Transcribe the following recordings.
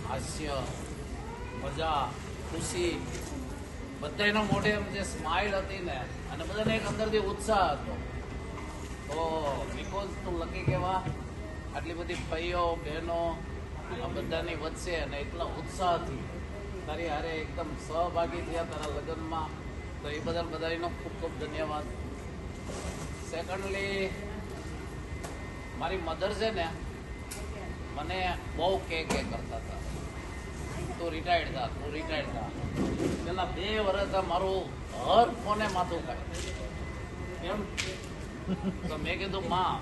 હાસ્ય, મજા, ખુશી બધાના મોઢે જે સ્માઇલ હતી ને, અને બધાને એક અંદરથી ઉત્સાહ હતો. તો બીકોઝ તું લકી કહેવા આટલી બધી ભાઈઓ બહેનો આ બધાની વચ્ચે અને એટલા ઉત્સાહથી તારી હારે એકદમ સહભાગી થયા તારા લગ્નમાં, તો એ બદલ બધાનો ખૂબ ખૂબ ધન્યવાદ. સેકન્ડલી, મારી મધર છે ને મને બહુ કે કરતા હતા, તું રિટાયર્ડ થા. પેલા 2 વર્ષ મારું હર ફોને માથું ખાય. એમ તો મેં કીધું, માં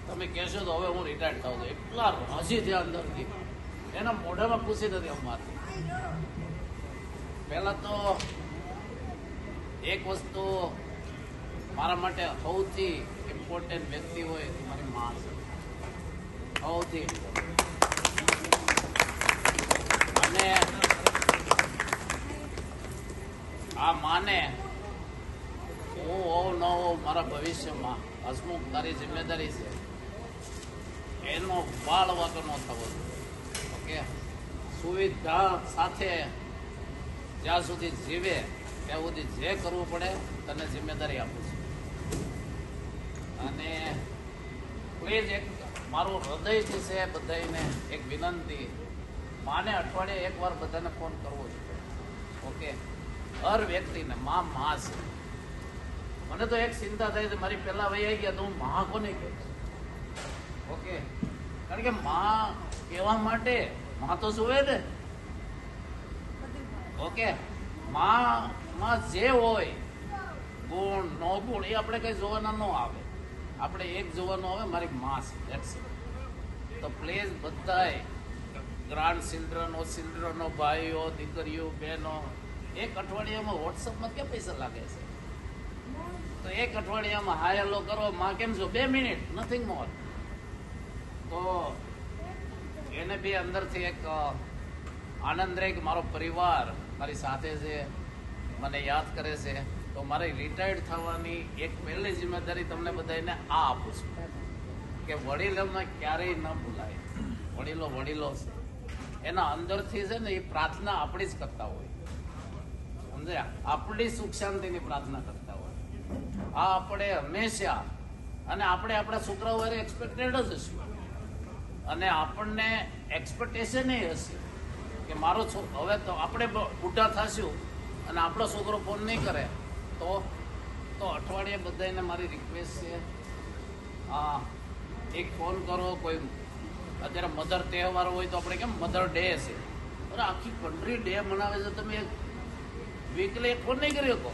તમે કહેશો તો હવે હું રિટાયર્ડ થાઉં છું. એટલા રાજી થયા અંદરથી, એના મોઢામાં ખુશી નથી અમારી. પહેલાં તો એક વસ્તુ મારા માટે સૌથી ઇમ્પોર્ટન્ટ વ્યક્તિ હોય તો મારી મા છે. સૌથી અને આ માને હું હોઉં ન હોઉં મારા ભવિષ્યમાં હસમુખ તારી જિમ્મેદારી છે એનો વાળ વાંકો ન થવો. ઓકે, સુવિધા સાથે જ્યાં સુધી જીવે ત્યાં સુધી જે કરવું પડે તને જિમ્મેદારી આપું છું. અને પ્લીઝ એક મારું હૃદયથી છે બધાને એક વિનંતી, માને અઠવાડિયે એકવાર બધાને ફોન કરવો જોઈએ. ઓકે, હર વ્યક્તિને માં છે. મને તો એક ચિંતા થઈ છે, મારી પહેલા વહી આવી ગયા તો હું માં કોને કહીશ. ઓકે, કારણ કે માં કહેવા માટે માં તો જોવે ને. ઓકે, માં જે હોય ગુણ નો ગુણ એ આપણે કઈ જોવાના ન આવે, આપણે એક જોવાનું આવે મારી માં છે. તો પ્લીઝ બધાય ગ્રાન્ડ ચિલ્ડ્રનો, ચિલ્ડ્રનો, ભાઈઓ, દીકરીઓ, બહેનો, એક અઠવાડિયામાં વોટ્સઅપમાં ક્યાં પૈસા લાગે છે? તો એક અઠવાડિયામાં હાય હેલો કરો, માં કેમ છો, 2 મિનિટ, નથિંગ મોર. તો એને બી અંદરથી એક આનંદ રહે કે મારો પરિવાર મારી સાથે છે, મને યાદ કરે છે. તો મારે રિટાયર્ડ થવાની એક પહેલી જિમ્મેદારી તમને બધાને આ આપું છું કે વડીલોને ક્યારેય ન ભૂલાય. વડીલો છે, એના અંદરથી છે ને એ પ્રાર્થના આપણી જ કરતા હોય, સમજ્યા? આપણી સુખ શાંતિની પ્રાર્થના કરતા હોય. આ આપણે હંમેશા, અને આપણે આપણા છોકરાઓ વારે એક્સપેક્ટેડ જ હશું, અને આપણને એક્સપેક્ટેશન એ હશે કે મારો હવે તો આપણે બુઢા થશું અને આપણો છોકરો ફોન નહીં કરે તો અઠવાડિયે બધાને મારી રિક્વેસ્ટ છે, એક ફોન કરો. કોઈ અત્યારે મધર તહેવાર હોય તો આપણે કેમ મધર ડે છે, અરે આખી કન્ટ્રી ડે મનાવે છે, તમે વીકલી એક ફોન નહીં કરી શકો.